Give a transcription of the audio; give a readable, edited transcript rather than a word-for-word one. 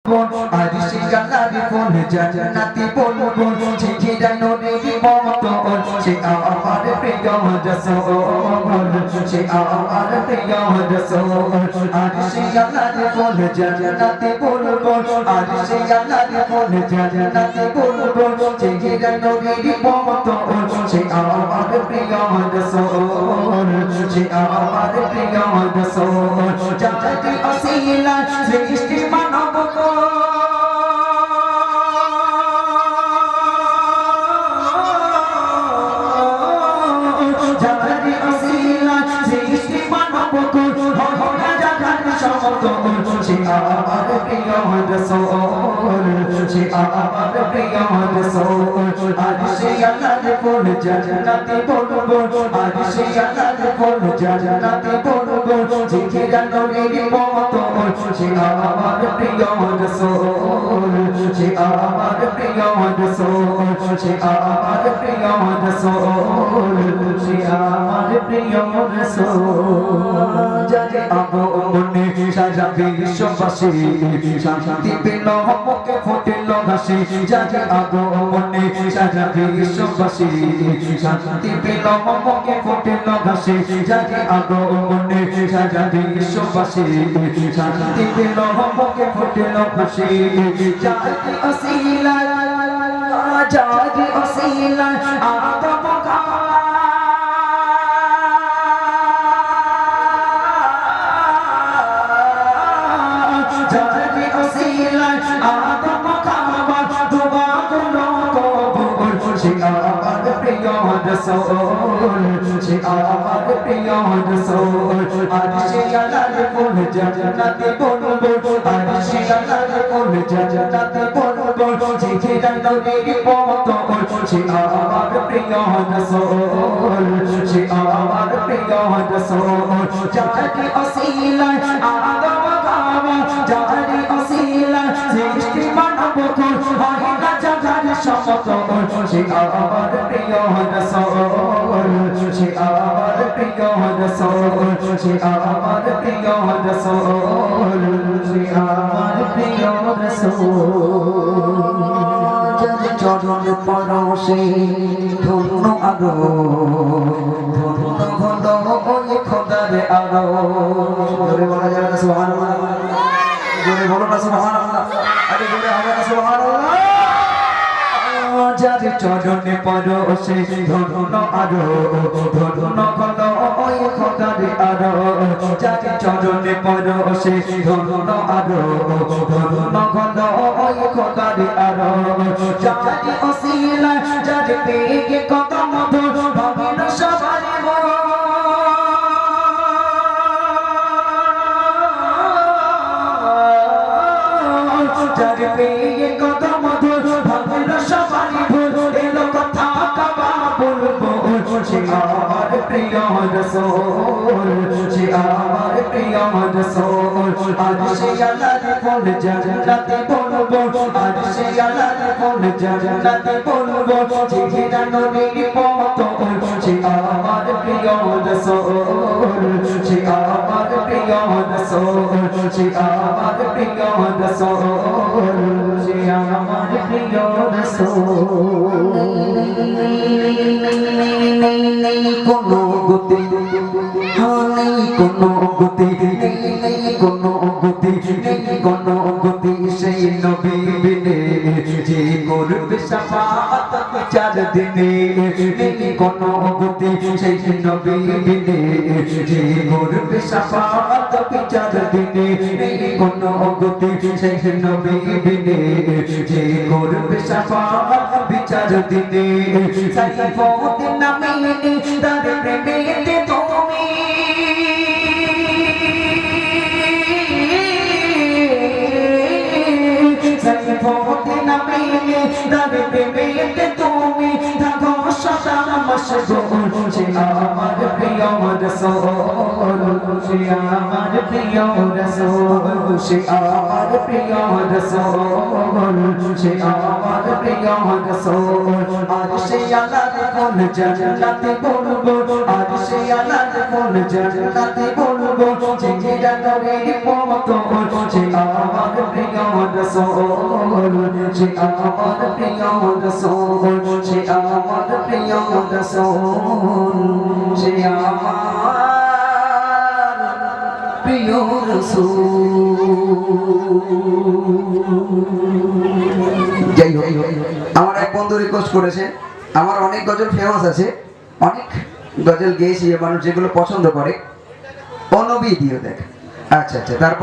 আর সে জান্নাতি ফুল জান্নাতি বলবো জিজিরা নূরের মতো সে আমার প্রিয় রাসূল সে আমার প্রিয় রাসূল আর সে জান্নাতি ফুল জান্নাতি বলবো আর সে জান্নাতি ফুল জান্নাতি বলবো জিজিরা নূরের মতো সে আমার প্রিয় রাসূল সে আমার প্রিয় রাসূল জান্নাতি আসিলা সৃষ্টি মানব সে আমার প্রিয় রাসূল সে আমার প্রিয় রাসূল আর সে আল্লাহর ফুল জান্নাতি বলবো আর সে আল্লাহর ফুল জান্নাতি বলবো জিকিরা নূরের মতো সে আমার প্রিয় রাসূল সে আমার প্রিয় রাসূল সে আমার প্রিয় রাসূল সে আমার প্রিয় রাসূল যারে আগমনে সারা বিশ্ববাসী শান্তি পেল মুখে ফুটিল হাসি যারে আগমনে সারা বিশ্ববাসী শান্তি পেল মুখে ফুটিল হাসি যারে আগমনে সারা বিশ্ববাসী শান্তি পেল মুখে ফুটিল হাসি যারে আসিলা যারে আসিলা আদম সে আমার প্রিয় রাসূল আর সে আল্লাহর ফুল জান্নাতি বলবো আর সে আল্লাহর ফুল জান্নাতি বলবো জিকিরা নূরের মতো সে আমার প্রিয় রাসূল সে আমার প্রিয় রাসূল যারে আসিলা আদম বাবা যারে আসিলা সৃষ্টি মানব কুল হয় না জাগার সমতল সে আমার প্রিয় রাসূল সে আমার প্রিয় রাসূল সে আমার প্রিয় রাসূল সে আমার প্রিয় রাসূল যার চরণ পরশে ধন্য আরো ধন্য হলো ওই খোদার আরো জোরে বলা যাবে না সুবহানাল্লাহ জোরে বলো না সুবহানাল্লাহ আরে জোরে হবে না সুবহানাল্লাহ যার চরণে পরশে ধন্য আরো ধন্য হলো ওই খোদার আরো যার চরণে পরশে ধন্য আরো ধন্য হলো ওই খোদার আরো যার ওসিলা যার পেয়ে কদম ধর ভাবেন সবার যার পেয়ে কদম ধর ভাবেন সবার সে আমার প্রিয় রাসূল সে আমার প্রিয় রাসূল আর সে আল্লাহর ফুল জান্নাতি বলবো আর সে আল্লাহর ফুল জান্নাতি বলবো জিকিরা নূরের মতো সে আমার প্রিয় রাসূল সে আমার প্রিয় রাসূল সে আমার প্রিয় রাসূল সে আমার প্রিয় রাসূল নেই কোনো গতি নেই কোনো গতি নেই কোনো গতি নেই কোনো গতি সেই নবী বিনে যে করবে শাফাআত বিচার দিনে নেই কোনো গতি সেই নবী বিনে যে করবে শাফাআত বিচার দিনে নেই কোনো গতি সেই নবী বিনে যে করবে শাফাআত বিচার দিনে সাইফুদ্দিন নামে তার প্রেমেতে তুমি সাইফুদ্দিন নামে তার প্রেমেতে তুমি থাকো সদা মশগুল সে আমার প্রিয় রাসূল সে আমার প্রিয় রাসূল সে আমার প্রিয় রাসূল সে আমার প্রিয় রাসূল আর সে আল্লাহর কোন জান্নাতে বলবো আর সে আল্লাহর কোন জান্নাতে বলবো জিগিরা নবীর পতন সে আমার প্রিয় রাসূল সে আমার প্রিয় রাসূল সে আমার প্রিয় রাসূল সে আমার প্রিয় রাসূল। যাই হোক, আমার এক বন্ধু রিকোয়েস্ট করেছে, আমার অনেক গজল ফেমাস আছে, অনেক গজল গেয়েছি মানুষ যেগুলো পছন্দ করে, ও নবী দিও দেখ। আচ্ছা আচ্ছা, তারপর